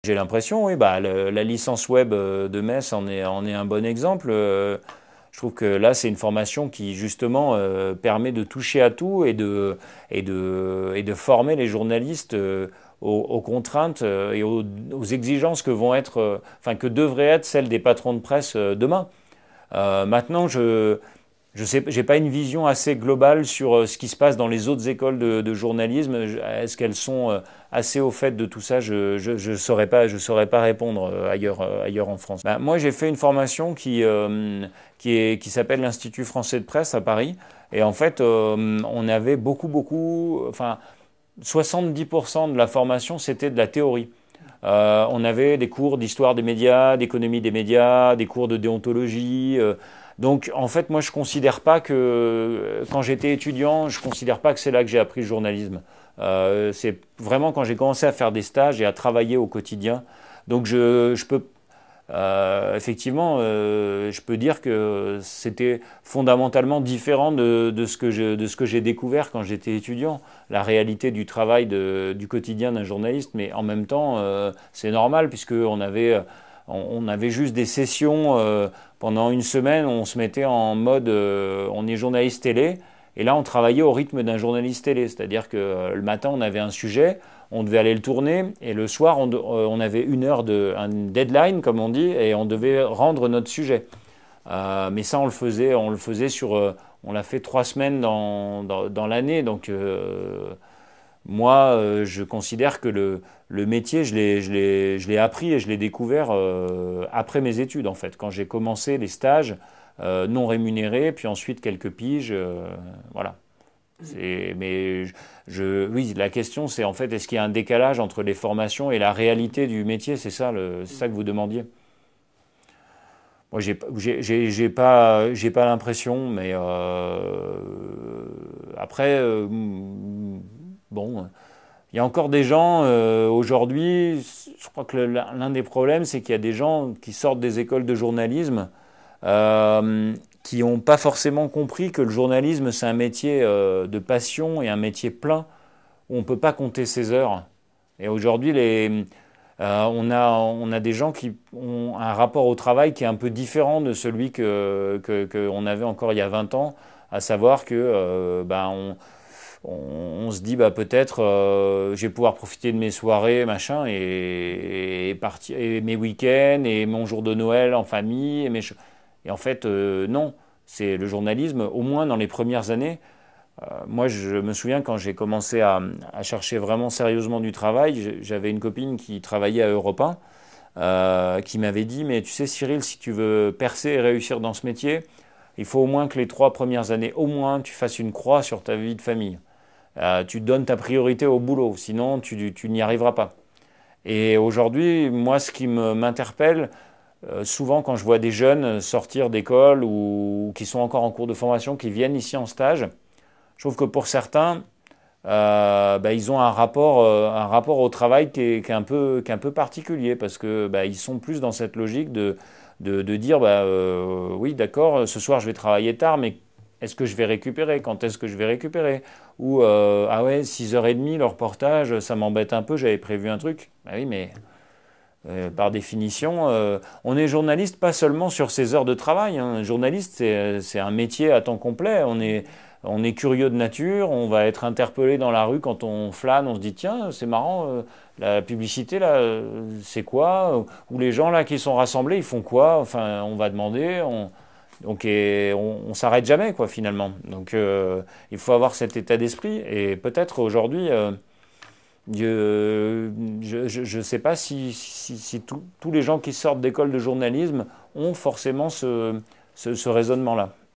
J'ai l'impression, oui, la licence web de Metz en est un bon exemple. Je trouve que là, c'est une formation qui, justement, permet de toucher à tout et de former les journalistes aux contraintes et aux exigences que vont être, enfin, que devraient être celles des patrons de presse demain. Maintenant, je sais, j'ai pas une vision assez globale sur ce qui se passe dans les autres écoles de journalisme. Est-ce qu'elles sont assez au fait de tout ça? Je saurais pas répondre ailleurs en France. Moi, j'ai fait une formation qui s'appelle l'Institut français de presse à Paris. Et en fait, on avait beaucoup, enfin, 70% de la formation, c'était de la théorie. On avait des cours d'histoire des médias, d'économie des médias, des cours de déontologie. Donc, en fait, moi, je considère pas que, quand j'étais étudiant, je considère pas que c'est là que j'ai appris le journalisme. C'est vraiment quand j'ai commencé à faire des stages et à travailler au quotidien. Donc, je peux effectivement, je peux dire que c'était fondamentalement différent de ce que j'ai découvert quand j'étais étudiant, la réalité du travail du quotidien d'un journaliste. Mais en même temps, c'est normal puisque on avait juste des sessions pendant une semaine, on se mettait en mode on est journaliste télé. Et là, on travaillait au rythme d'un journaliste télé, c'est-à-dire que le matin, on avait un sujet, on devait aller le tourner, et le soir, on avait une heure un deadline, comme on dit, et on devait rendre notre sujet. Mais ça, on le faisait on l'a fait 3 semaines dans l'année, donc moi, je considère que le métier, je l'ai appris et je l'ai découvert après mes études, en fait, quand j'ai commencé les stages non rémunérés, puis ensuite quelques piges, voilà. Mais oui, la question, c'est en fait, est-ce qu'il y a un décalage entre les formations et la réalité du métier? C'est ça que vous demandiez. Moi, j'ai pas l'impression, mais après, bon, il y a encore des gens aujourd'hui. Je crois que l'un des problèmes, c'est qu'il y a des gens qui sortent des écoles de journalisme qui n'ont pas forcément compris que le journalisme, c'est un métier de passion et un métier plein où on ne peut pas compter ses heures. Et aujourd'hui, on a des gens qui ont un rapport au travail qui est un peu différent de celui qu'on avait encore il y a 20 ans, à savoir que on se dit peut-être je vais pouvoir profiter de mes soirées, machin, et mes week-ends, et mon jour de Noël en famille, et en fait, non. C'est le journalisme, au moins dans les premières années. Moi, je me souviens quand j'ai commencé à chercher vraiment sérieusement du travail, j'avais une copine qui travaillait à Europe 1, qui m'avait dit, mais tu sais Cyril, si tu veux percer et réussir dans ce métier, il faut au moins que les 3 premières années, au moins, tu fasses une croix sur ta vie de famille. Tu donnes ta priorité au boulot, sinon tu n'y arriveras pas. Et aujourd'hui, moi, ce qui m'interpelle, souvent quand je vois des jeunes sortir d'école ou qui sont encore en cours de formation, qui viennent ici en stage, je trouve que pour certains, ils ont un rapport au travail qui est un peu particulier parce que ils sont plus dans cette logique de dire oui, d'accord, ce soir je vais travailler tard, mais est-ce que je vais récupérer? Quand est-ce que je vais récupérer? Ou ah ouais, 6h30, le reportage, ça m'embête un peu, j'avais prévu un truc. Bah oui, mais par définition, on est journaliste pas seulement sur ses heures de travail, hein. Journaliste, c'est un métier à temps complet. On est curieux de nature, on va être interpellé dans la rue quand on flâne, on se dit tiens, c'est marrant, la publicité là, c'est quoi? Ou les gens là qui sont rassemblés, ils font quoi? Enfin, on va demander, donc on s'arrête jamais quoi finalement. Donc il faut avoir cet état d'esprit et peut-être aujourd'hui. Je ne sais pas si tous les gens qui sortent d'école de journalisme ont forcément ce raisonnement-là.